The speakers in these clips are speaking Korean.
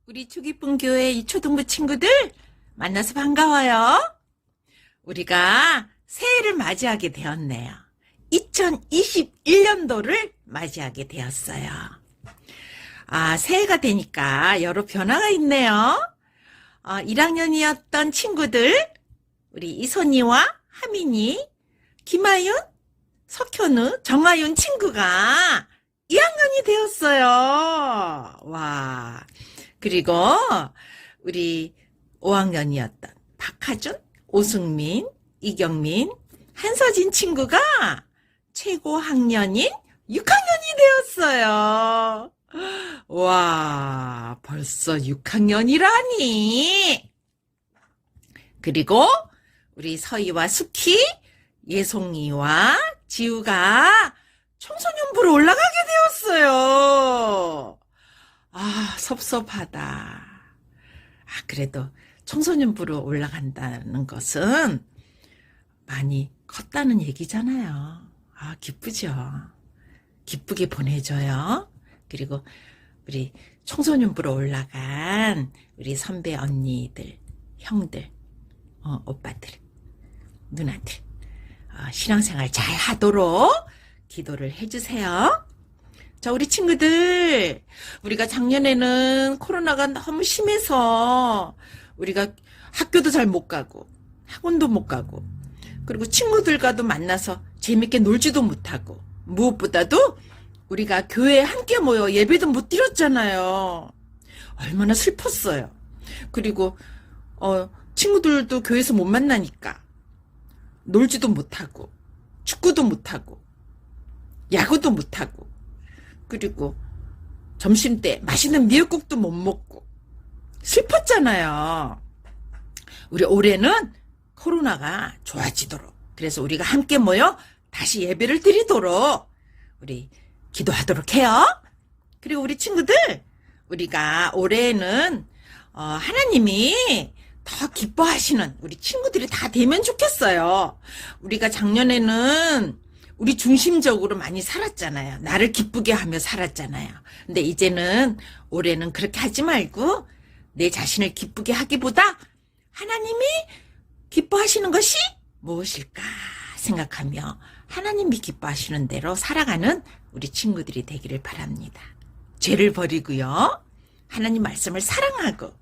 우리 주기쁨 교회 이 초등부 친구들 만나서 반가워요. 우리가 새해를 맞이하게 되었네요. 2021년도를 맞이하게 되었어요. 새해가 되니까 여러 변화가 있네요. 1학년이었던 친구들, 우리 이선이와 하민이, 김아윤, 석현우, 정아윤 친구가 2학년이 되었어요. 와. 그리고 우리 5학년이었던 박하준, 오승민, 이경민, 한서진 친구가 최고 학년인 6학년이 되었어요. 와, 벌써 6학년이라니. 그리고 우리 서희와 수키, 예송이와 지우가 청소년부로 올라가게 되었어요. 섭섭하다. 그래도 청소년부로 올라간다는 것은 많이 컸다는 얘기잖아요. 기쁘죠. 기쁘게 보내줘요. 그리고 우리 청소년부로 올라간 우리 선배 언니들, 형들, 오빠들, 누나들, 신앙생활 잘 하도록 기도를 해주세요. 자, 우리 친구들, 우리가 작년에는 코로나가 너무 심해서 우리가 학교도 잘 못 가고 학원도 못 가고 그리고 친구들과도 만나서 재밌게 놀지도 못하고 무엇보다도 우리가 교회에 함께 모여 예배도 못 드렸잖아요. 얼마나 슬펐어요. 그리고 친구들도 교회에서 못 만나니까 놀지도 못하고 축구도 못하고 야구도 못하고 그리고 점심때 맛있는 미역국도 못 먹고 슬펐잖아요. 우리 올해는 코로나가 좋아지도록, 그래서 우리가 함께 모여 다시 예배를 드리도록 우리 기도하도록 해요. 그리고 우리 친구들, 우리가 올해는 하나님이 더 기뻐하시는 우리 친구들이 다 되면 좋겠어요. 우리가 작년에는 우리 중심적으로 많이 살았잖아요. 나를 기쁘게 하며 살았잖아요. 근데 이제는 올해는 그렇게 하지 말고 내 자신을 기쁘게 하기보다 하나님이 기뻐하시는 것이 무엇일까 생각하며 하나님이 기뻐하시는 대로 살아가는 우리 친구들이 되기를 바랍니다. 죄를 버리고요. 하나님 말씀을 사랑하고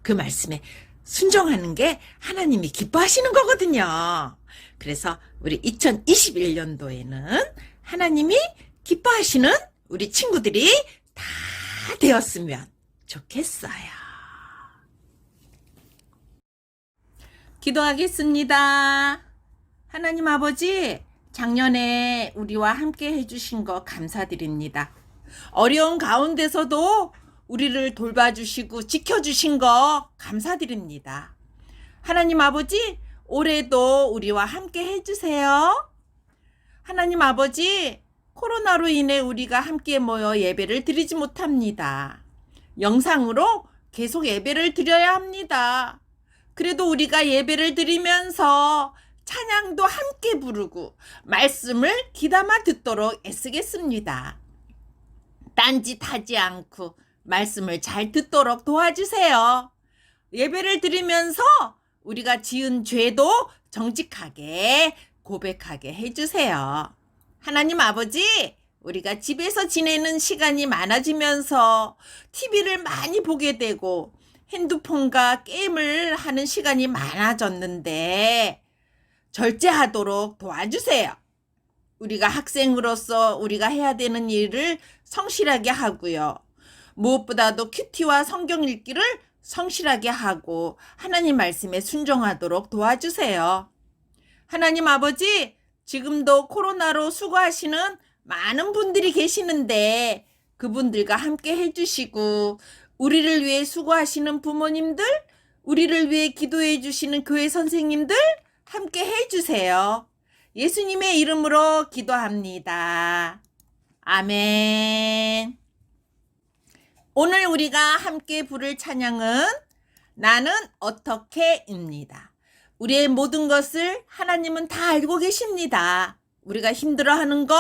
그 말씀에 순종하는 게 하나님이 기뻐하시는 거거든요. 그래서 우리 2021년도에는 하나님이 기뻐하시는 우리 친구들이 다 되었으면 좋겠어요. 기도하겠습니다. 하나님 아버지, 작년에 우리와 함께 해주신 거 감사드립니다. 어려운 가운데서도 우리를 돌봐주시고 지켜주신 거 감사드립니다. 하나님 아버지, 올해도 우리와 함께 해주세요. 하나님 아버지, 코로나로 인해 우리가 함께 모여 예배를 드리지 못합니다. 영상으로 계속 예배를 드려야 합니다. 그래도 우리가 예배를 드리면서 찬양도 함께 부르고 말씀을 귀담아 듣도록 애쓰겠습니다. 딴짓하지 않고 말씀을 잘 듣도록 도와주세요. 예배를 드리면서 우리가 지은 죄도 정직하게 고백하게 해주세요. 하나님 아버지, 우리가 집에서 지내는 시간이 많아지면서 TV를 많이 보게 되고 핸드폰과 게임을 하는 시간이 많아졌는데 절제하도록 도와주세요. 우리가 학생으로서 우리가 해야 되는 일을 성실하게 하고요. 무엇보다도 큐티와 성경 읽기를 성실하게 하고 하나님 말씀에 순종하도록 도와주세요. 하나님 아버지, 지금도 코로나로 수고하시는 많은 분들이 계시는데 그분들과 함께 해주시고 우리를 위해 수고하시는 부모님들, 우리를 위해 기도해 주시는 교회 선생님들 함께 해주세요. 예수님의 이름으로 기도합니다. 아멘. 오늘 우리가 함께 부를 찬양은 나는 어떻게입니다. 우리의 모든 것을 하나님은 다 알고 계십니다. 우리가 힘들어하는 것,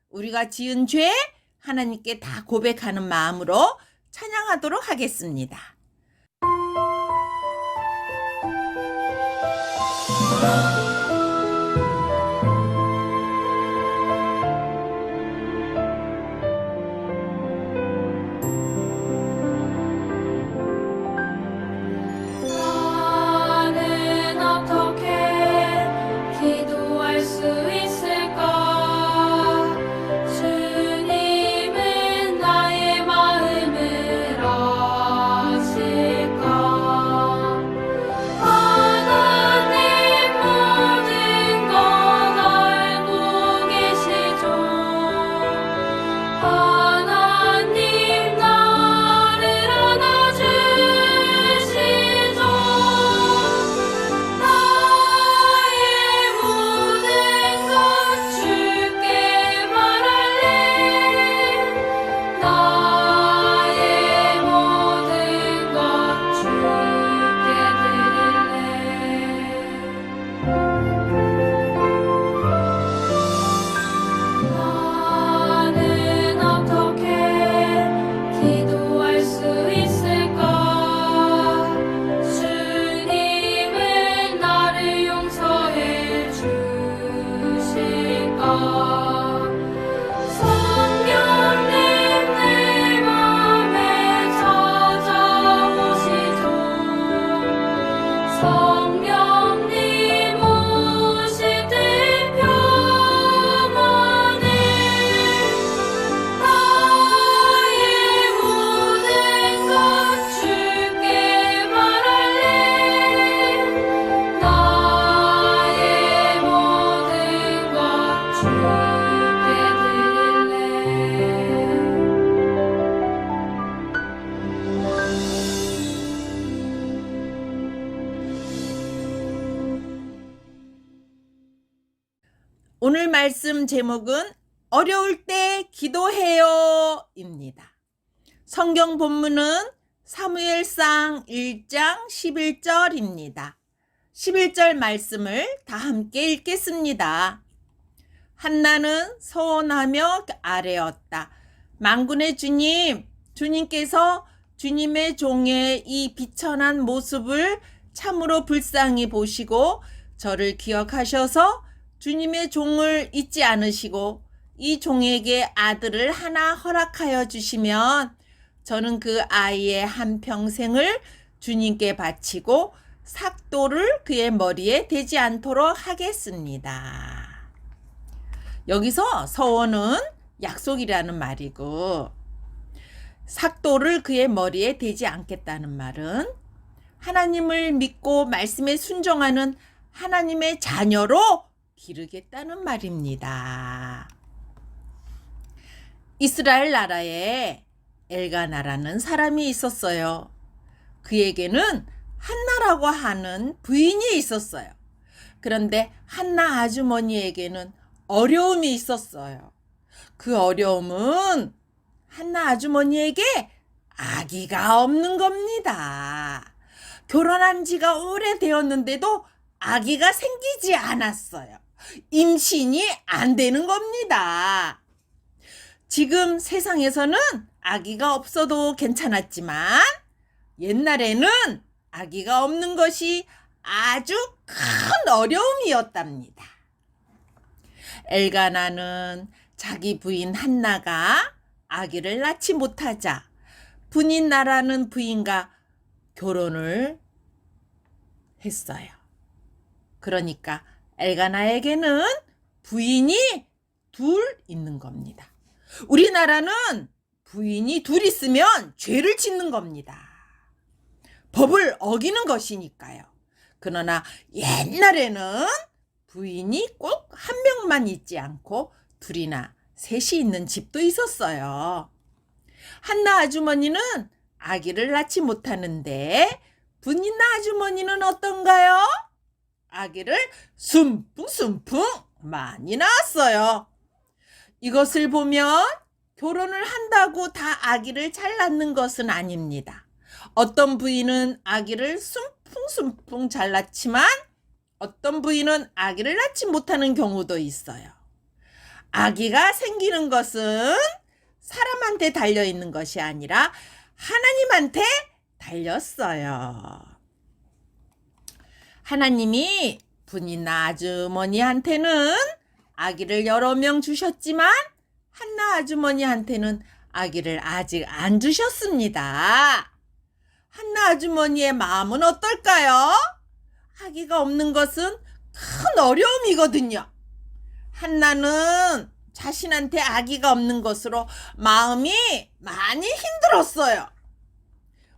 우리가 지은 죄, 하나님께 다 고백하는 마음으로 찬양하도록 하겠습니다. 나는 어떻게 기도할 수 있을까? 주님은 나의 마음을 아실까? 하나님 모든 것 알고 계시죠? 하나님 나를 안아주시죠. 나의 모든 것 주께 말할래. 나의 모든 것 주께 드릴래. 나는 어떻게 기도할 수 있을까? 주님은 나를 용서해 주실까? 성령님 내 맘에 찾아오시죠. 성령님 오실 때 평안을 나의 모든 것 주께 말할래. 나의 모든 것 주께 오늘 말씀 제목은 어려울 때 기도해요 입니다. 성경 본문은 사무엘상 1장 11절입니다. 11절 말씀을 다 함께 읽겠습니다. 한나는 서원하며 아뢰었다. 만군의 주님, 주님께서 주님의 종의 이 비천한 모습을 참으로 불쌍히 보시고 저를 기억하셔서 주님의 종을 잊지 않으시고 이 종에게 아들을 하나 허락하여 주시면 저는 그 아이의 한평생을 주님께 바치고 삭도를 그의 머리에 대지 않도록 하겠습니다. 여기서 서원은 약속이라는 말이고 삭도를 그의 머리에 대지 않겠다는 말은 하나님을 믿고 말씀에 순종하는 하나님의 자녀로 기르겠다는 말입니다. 이스라엘 나라에 엘가나라는 사람이 있었어요. 그에게는 한나라고 하는 부인이 있었어요. 그런데 한나 아주머니에게는 어려움이 있었어요. 그 어려움은 한나 아주머니에게 아기가 없는 겁니다. 결혼한 지가 오래되었는데도 아기가 생기지 않았어요. 임신이 안 되는 겁니다. 지금 세상에서는 아기가 없어도 괜찮았지만 옛날에는 아기가 없는 것이 아주 큰 어려움이었답니다. 엘가나는 자기 부인 한나가 아기를 낳지 못하자 분인나라는 부인과 결혼을 했어요. 그러니까 엘가나에게는 부인이 둘 있는 겁니다. 우리나라는 부인이 둘 있으면 죄를 짓는 겁니다. 법을 어기는 것이니까요. 그러나 옛날에는 부인이 꼭 한 명만 있지 않고 둘이나 셋이 있는 집도 있었어요. 한나 아주머니는 아기를 낳지 못하는데 분인나 아주머니는 어떤가요? 아기를 숨풍숨풍 많이 낳았어요. 이것을 보면 결혼을 한다고 다 아기를 잘 낳는 것은 아닙니다. 어떤 부인은 아기를 숨풍숨풍 잘 낳지만 어떤 부인은 아기를 낳지 못하는 경우도 있어요. 아기가 생기는 것은 사람한테 달려있는 것이 아니라 하나님한테 달렸어요. 하나님이 분이나 아주머니한테는 아기를 여러 명 주셨지만 한나 아주머니한테는 아기를 아직 안 주셨습니다. 한나 아주머니의 마음은 어떨까요? 아기가 없는 것은 큰 어려움이거든요. 한나는 자신한테 아기가 없는 것으로 마음이 많이 힘들었어요.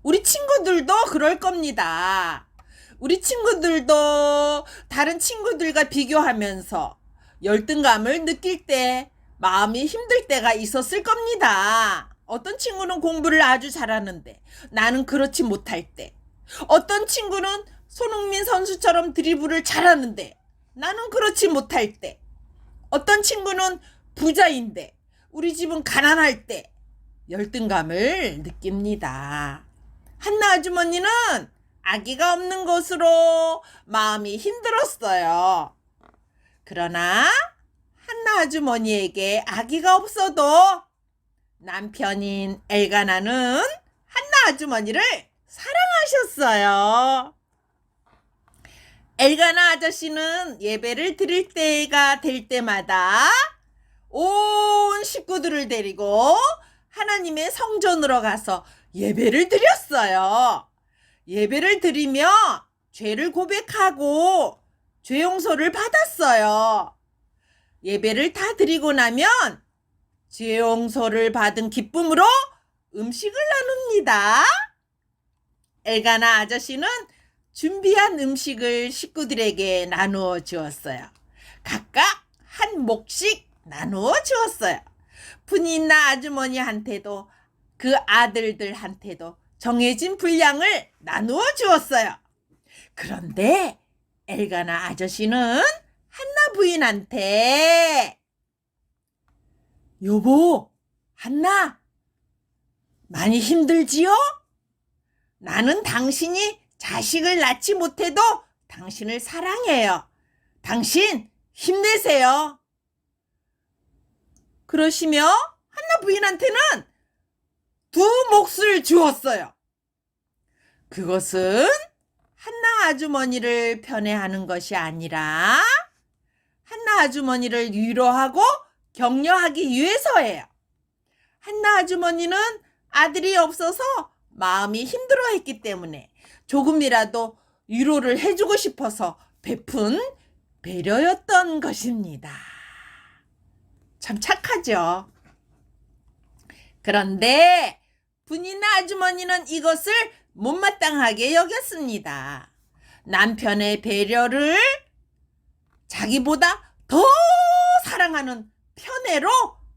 우리 친구들도 그럴 겁니다. 우리 친구들도 다른 친구들과 비교하면서 열등감을 느낄 때 마음이 힘들 때가 있었을 겁니다. 어떤 친구는 공부를 아주 잘하는데 나는 그렇지 못할 때, 어떤 친구는 손흥민 선수처럼 드리블을 잘하는데 나는 그렇지 못할 때, 어떤 친구는 부자인데 우리 집은 가난할 때 열등감을 느낍니다. 한나 아주머니는 아기가 없는 것으로 마음이 힘들었어요. 그러나 한나 아주머니에게 아기가 없어도 남편인 엘가나는 한나 아주머니를 사랑하셨어요. 엘가나 아저씨는 예배를 드릴 때가 될 때마다 온 식구들을 데리고 하나님의 성전으로 가서 예배를 드렸어요. 예배를 드리며 죄를 고백하고 죄 용서를 받았어요. 예배를 다 드리고 나면 죄 용서를 받은 기쁨으로 음식을 나눕니다. 엘가나 아저씨는 준비한 음식을 식구들에게 나누어 주었어요. 각각 한 몫씩 나누어 주었어요. 분이나 아주머니한테도 그 아들들한테도 정해진 분량을 나누어 주었어요. 그런데 엘가나 아저씨는 한나 부인한테 여보, 한나, 많이 힘들지요? 나는 당신이 자식을 낳지 못해도 당신을 사랑해요. 당신 힘내세요. 그러시며 한나 부인한테는 두 몫을 주었어요. 그것은 한나 아주머니를 편애하는 것이 아니라 한나 아주머니를 위로하고 격려하기 위해서예요. 한나 아주머니는 아들이 없어서 마음이 힘들어했기 때문에 조금이라도 위로를 해주고 싶어서 베푼 배려였던 것입니다. 참 착하죠. 그런데 분이나 아주머니는 이것을 못마땅하게 여겼습니다. 남편의 배려를 자기보다 더 사랑하는 편애로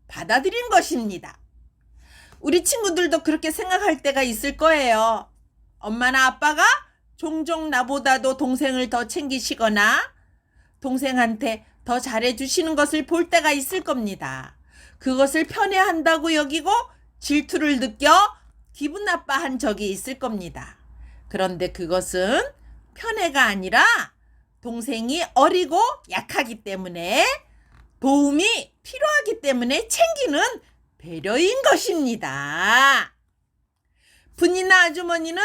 받아들인 것입니다. 우리 친구들도 그렇게 생각할 때가 있을 거예요. 엄마나 아빠가 종종 나보다도 동생을 더 챙기시거나 동생한테 더 잘해주시는 것을 볼 때가 있을 겁니다. 그것을 편애한다고 여기고 질투를 느껴 기분 나빠한 적이 있을 겁니다. 그런데 그것은 편애가 아니라 동생이 어리고 약하기 때문에 도움이 필요하기 때문에 챙기는 배려인 것입니다. 분이나 아주머니는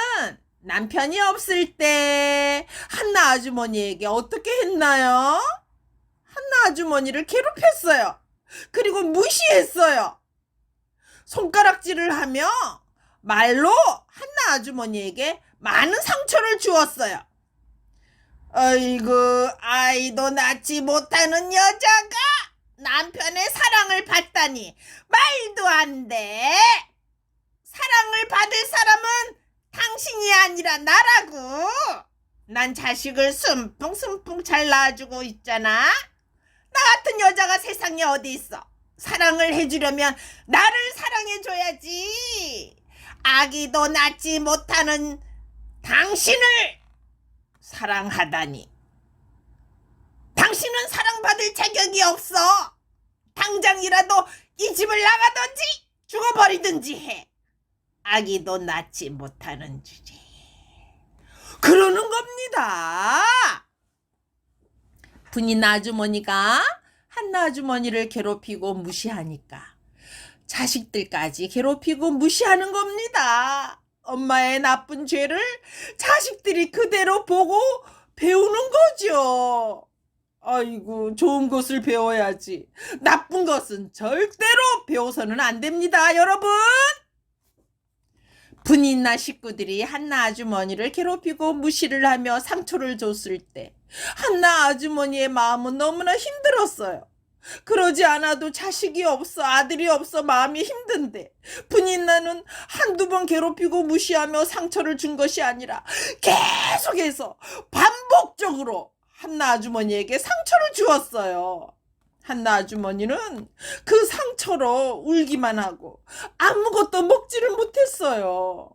남편이 없을 때 한나 아주머니에게 어떻게 했나요? 한나 아주머니를 괴롭혔어요. 그리고 무시했어요. 손가락질을 하며 말로 한나 아주머니에게 많은 상처를 주었어요. 아이고, 아이도 낳지 못하는 여자가 남편의 사랑을 받다니 말도 안 돼. 사랑을 받을 사람은 당신이 아니라 나라고. 난 자식을 숨풍숨풍 잘 낳아주고 있잖아. 나 같은 여자가 세상에 어디 있어. 사랑을 해주려면 나를 사랑해줘야지. 아기도 낳지 못하는 당신을 사랑하다니. 당신은 사랑받을 자격이 없어. 당장이라도 이 집을 나가든지 죽어버리든지 해. 아기도 낳지 못하는 주제에 그러는 겁니다. 분이나 아주머니가 한나 아주머니를 괴롭히고 무시하니까 자식들까지 괴롭히고 무시하는 겁니다. 엄마의 나쁜 죄를 자식들이 그대로 보고 배우는 거죠. 아이고, 좋은 것을 배워야지. 나쁜 것은 절대로 배워서는 안 됩니다, 여러분. 분이나 식구들이 한나 아주머니를 괴롭히고 무시를 하며 상처를 줬을 때 한나 아주머니의 마음은 너무나 힘들었어요. 그러지 않아도 자식이 없어, 아들이 없어 마음이 힘든데 분인나는 한두 번 괴롭히고 무시하며 상처를 준 것이 아니라 계속해서 반복적으로 한나 아주머니에게 상처를 주었어요. 한나 아주머니는 그 상처로 울기만 하고 아무것도 먹지를 못했어요.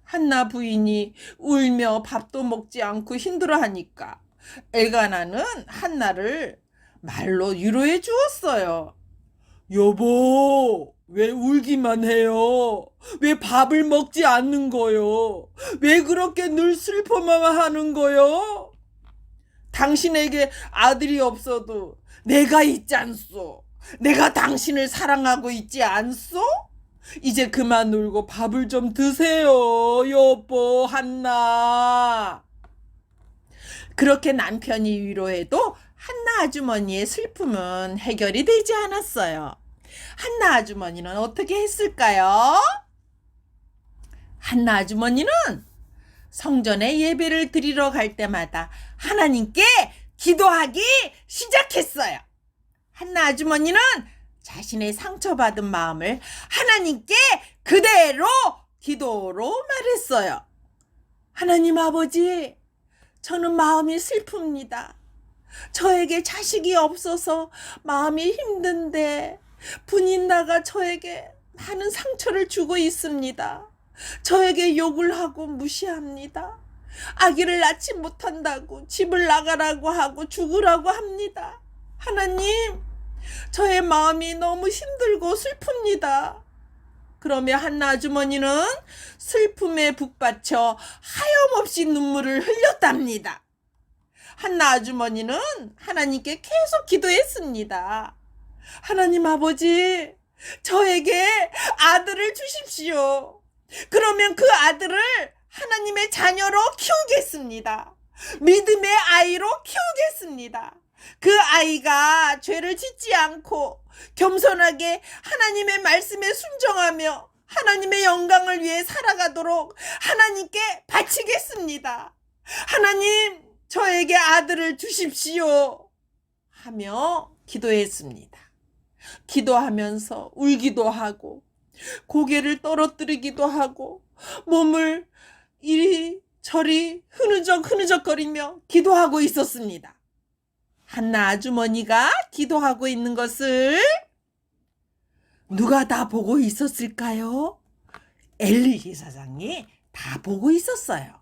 한나 부인이 울며 밥도 먹지 않고 힘들어하니까 엘가나는 한나를 말로 위로해 주었어요. 여보, 왜 울기만 해요? 왜 밥을 먹지 않는 거요? 왜 그렇게 늘 슬퍼만 하는 거요? 당신에게 아들이 없어도 내가 있지 않소? 내가 당신을 사랑하고 있지 않소? 이제 그만 울고 밥을 좀 드세요, 여보, 한나. 그렇게 남편이 위로해도 한나 아주머니의 슬픔은 해결이 되지 않았어요. 한나 아주머니는 어떻게 했을까요? 한나 아주머니는 성전에 예배를 드리러 갈 때마다 하나님께 기도하기 시작했어요. 한나 아주머니는 자신의 상처받은 마음을 하나님께 그대로 기도로 말했어요. 하나님 아버지, 저는 마음이 슬픕니다. 저에게 자식이 없어서 마음이 힘든데 분인나가 저에게 많은 상처를 주고 있습니다. 저에게 욕을 하고 무시합니다. 아기를 낳지 못한다고 집을 나가라고 하고 죽으라고 합니다. 하나님, 저의 마음이 너무 힘들고 슬픕니다. 그러며 한나 아주머니는 슬픔에 북받쳐 하염없이 눈물을 흘렸답니다. 한나 아주머니는 하나님께 계속 기도했습니다. 하나님 아버지, 저에게 아들을 주십시오. 그러면 그 아들을 하나님의 자녀로 키우겠습니다. 믿음의 아이로 키우겠습니다. 그 아이가 죄를 짓지 않고 겸손하게 하나님의 말씀에 순종하며 하나님의 영광을 위해 살아가도록 하나님께 바치겠습니다. 하나님, 저에게 아들을 주십시오. 하며 기도했습니다. 기도하면서 울기도 하고 고개를 떨어뜨리기도 하고 몸을 이리저리 흐느적거리며 기도하고 있었습니다. 한나 아주머니가 기도하고 있는 것을 누가 다 보고 있었을까요? 엘리 제사장이 다 보고 있었어요.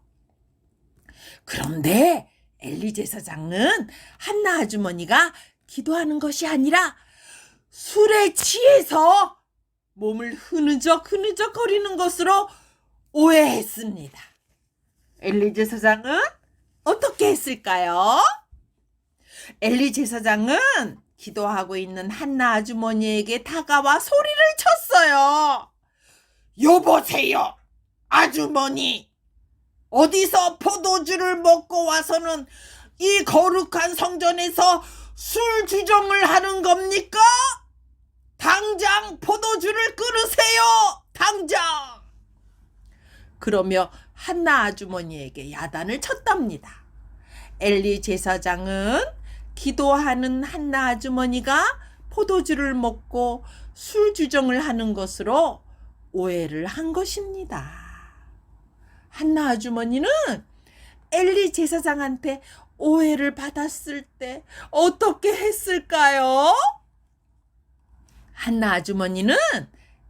그런데 엘리 제사장은 한나 아주머니가 기도하는 것이 아니라 술에 취해서 몸을 흐느적거리는 것으로 오해했습니다. 엘리 제사장은 어떻게 했을까요? 엘리 제사장은 기도하고 있는 한나 아주머니에게 다가와 소리를 쳤어요. 여보세요, 아주머니. 어디서 포도주를 먹고 와서는 이 거룩한 성전에서 술 주정을 하는 겁니까? 당장 포도주를 끊으세요, 당장. 그러며 한나 아주머니에게 야단을 쳤답니다. 엘리 제사장은 기도하는 한나 아주머니가 포도주를 먹고 술 주정을 하는 것으로 오해를 한 것입니다. 한나 아주머니는 엘리 제사장한테 오해를 받았을 때 어떻게 했을까요? 한나 아주머니는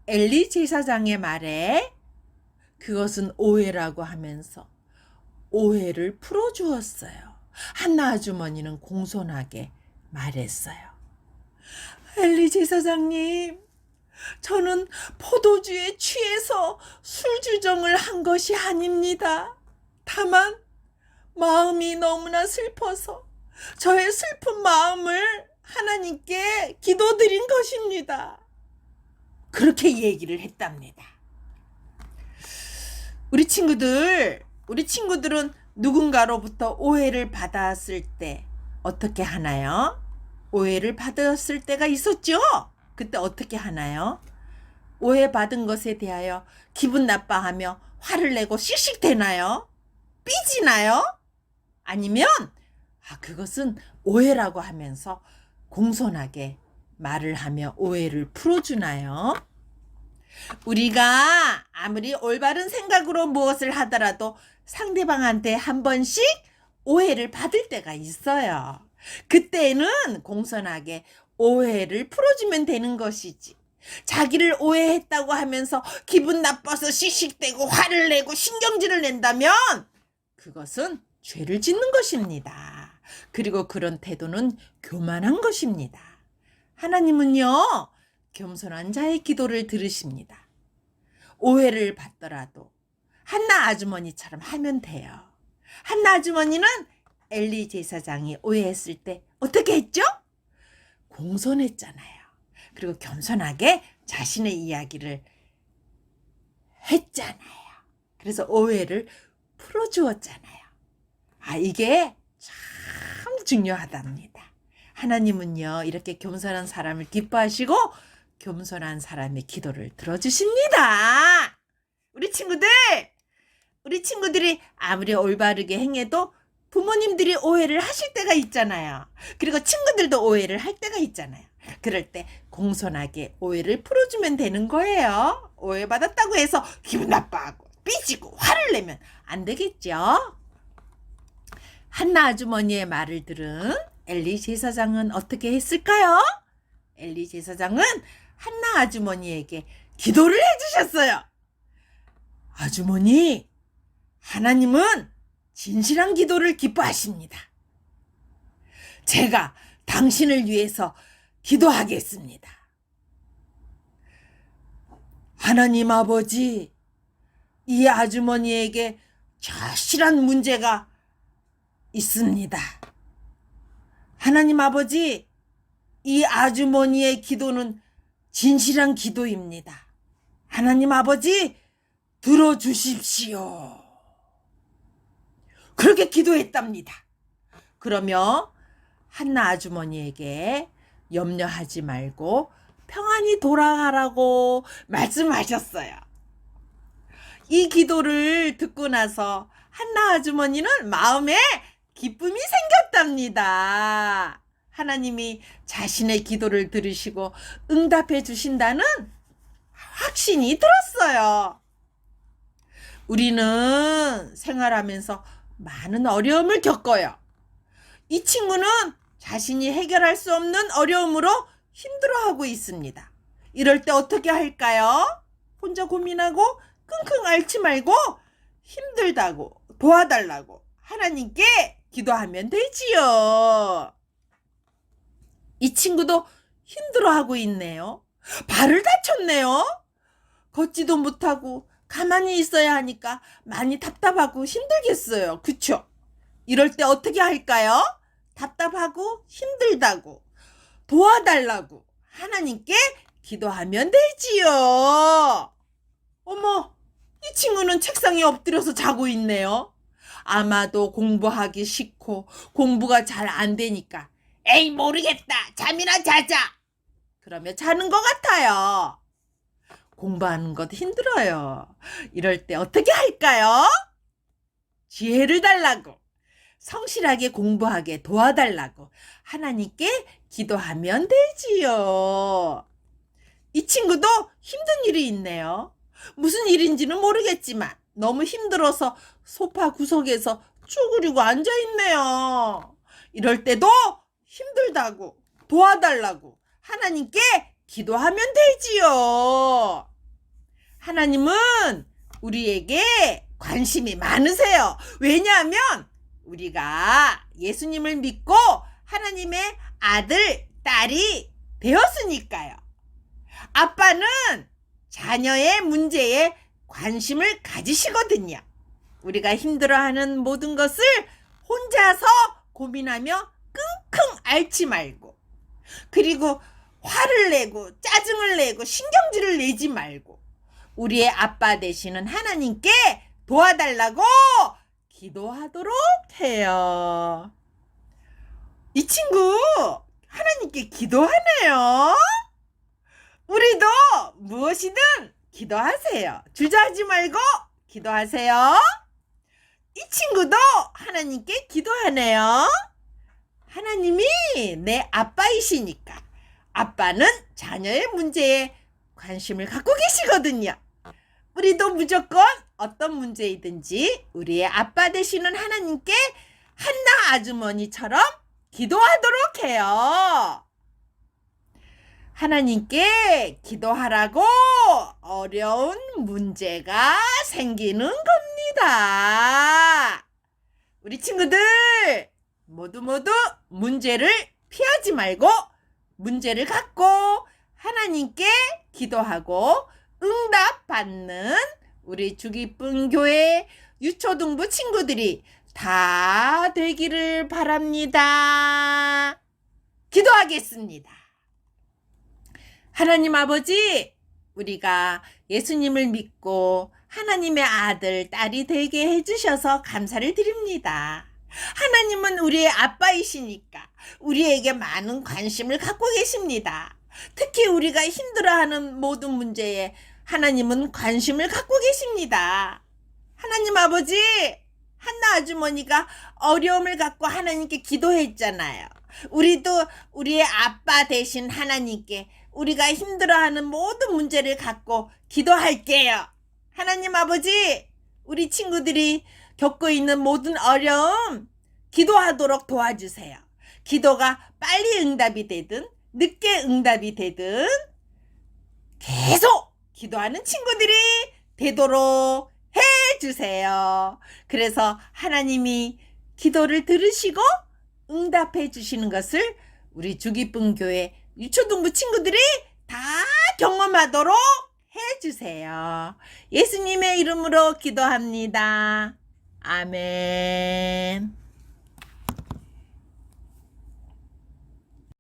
엘리 제사장의 말에 그것은 오해라고 하면서 오해를 풀어주었어요. 한나 아주머니는 공손하게 말했어요. 엘리 제사장님, 저는 포도주에 취해서 술 주정을 한 것이 아닙니다. 다만 마음이 너무나 슬퍼서 저의 슬픈 마음을 하나님께 기도드린 것입니다. 그렇게 얘기를 했답니다. 우리 친구들은 누군가로부터 오해를 받았을 때 어떻게 하나요? 오해를 받았을 때가 있었죠? 그때 어떻게 하나요? 오해받은 것에 대하여 기분 나빠하며 화를 내고 씩씩대나요? 삐지나요? 아니면 그것은 오해라고 하면서 공손하게 말을 하며 오해를 풀어주나요? 우리가 아무리 올바른 생각으로 무엇을 하더라도 상대방한테 한 번씩 오해를 받을 때가 있어요. 그때는 공손하게 오해를 풀어주면 되는 것이지. 자기를 오해했다고 하면서 기분 나빠서 씩씩대고 화를 내고 신경질을 낸다면 그것은 죄를 짓는 것입니다. 그리고 그런 태도는 교만한 것입니다. 하나님은요, 겸손한 자의 기도를 들으십니다. 오해를 받더라도 한나 아주머니처럼 하면 돼요. 한나 아주머니는 엘리 제사장이 오해했을 때 어떻게 했죠? 공손했잖아요. 그리고 겸손하게 자신의 이야기를 했잖아요. 그래서 오해를 풀어주었잖아요. 이게 참 중요하답니다. 하나님은요, 이렇게 겸손한 사람을 기뻐하시고 겸손한 사람의 기도를 들어주십니다. 우리 친구들이 아무리 올바르게 행해도 부모님들이 오해를 하실 때가 있잖아요. 그리고 친구들도 오해를 할 때가 있잖아요. 그럴 때 공손하게 오해를 풀어주면 되는 거예요. 오해받았다고 해서 기분 나빠하고 삐지고 화를 내면 안 되겠죠. 한나 아주머니의 말을 들은 엘리 제사장은 어떻게 했을까요? 엘리 제사장은 한나 아주머니에게 기도를 해주셨어요. 아주머니, 하나님은 진실한 기도를 기뻐하십니다. 제가 당신을 위해서 기도하겠습니다. 하나님 아버지, 이 아주머니에게 절실한 문제가 있습니다. 하나님 아버지, 이 아주머니의 기도는 진실한 기도입니다. 하나님 아버지, 들어주십시오. 그렇게 기도했답니다. 그러며 한나 아주머니에게 염려하지 말고 평안히 돌아가라고 말씀하셨어요. 이 기도를 듣고 나서 한나 아주머니는 마음에 기쁨이 생겼답니다. 하나님이 자신의 기도를 들으시고 응답해 주신다는 확신이 들었어요. 우리는 생활하면서 많은 어려움을 겪어요. 이 친구는 자신이 해결할 수 없는 어려움으로 힘들어하고 있습니다. 이럴 때 어떻게 할까요? 혼자 고민하고 끙끙 앓지 말고 힘들다고 도와달라고 하나님께 기도하면 되지요. 이 친구도 힘들어하고 있네요. 발을 다쳤네요. 걷지도 못하고 가만히 있어야 하니까 많이 답답하고 힘들겠어요. 그쵸? 이럴 때 어떻게 할까요? 답답하고 힘들다고 도와달라고 하나님께 기도하면 되지요. 어머, 이 친구는 책상에 엎드려서 자고 있네요. 아마도 공부하기 싫고 공부가 잘 안 되니까 에이 모르겠다, 잠이나 자자 그러며 자는 것 같아요. 공부하는 것도 힘들어요. 이럴 때 어떻게 할까요? 지혜를 달라고, 성실하게 공부하게 도와달라고 하나님께 기도하면 되지요. 이 친구도 힘든 일이 있네요. 무슨 일인지는 모르겠지만 너무 힘들어서 소파 구석에서 쭈그리고 앉아있네요. 이럴 때도 힘들다고 도와달라고 하나님께 기도하면 되지요. 하나님은 우리에게 관심이 많으세요. 왜냐하면 우리가 예수님을 믿고 하나님의 아들, 딸이 되었으니까요. 아빠는 자녀의 문제에 관심을 가지시거든요. 우리가 힘들어하는 모든 것을 혼자서 고민하며 끙끙 앓지 말고, 그리고 화를 내고 짜증을 내고 신경질을 내지 말고 우리의 아빠 되시는 하나님께 도와달라고 기도하도록 해요. 이 친구 하나님께 기도하네요. 우리도 무엇이든 기도하세요. 주저하지 말고 기도하세요. 이 친구도 하나님께 기도하네요. 하나님이 내 아빠이시니까 아빠는 자녀의 문제에 관심을 갖고 계시거든요. 우리도 무조건 어떤 문제이든지 우리의 아빠 되시는 하나님께 한나 아주머니처럼 기도하도록 해요. 하나님께 기도하라고 어려운 문제가 생기는 겁니다. 우리 친구들 모두 문제를 피하지 말고 문제를 갖고 하나님께 기도하고 응답받는 우리 주기쁨 교회 유초등부 친구들이 다 되기를 바랍니다. 기도하겠습니다. 하나님 아버지, 우리가 예수님을 믿고 하나님의 아들, 딸이 되게 해주셔서 감사를 드립니다. 하나님은 우리의 아빠이시니까 우리에게 많은 관심을 갖고 계십니다. 특히 우리가 힘들어하는 모든 문제에 하나님은 관심을 갖고 계십니다. 하나님 아버지, 한나 아주머니가 어려움을 갖고 하나님께 기도했잖아요. 우리도 우리의 아빠 되신 하나님께 우리가 힘들어하는 모든 문제를 갖고 기도할게요. 하나님 아버지, 우리 친구들이 겪고 있는 모든 어려움 기도하도록 도와주세요. 기도가 빨리 응답이 되든 늦게 응답이 되든 계속 기도하는 친구들이 되도록 해주세요. 그래서 하나님이 기도를 들으시고 응답해 주시는 것을 우리 주기쁨 교회 유초등부 친구들이 다 경험하도록 해주세요. 예수님의 이름으로 기도합니다. 아멘.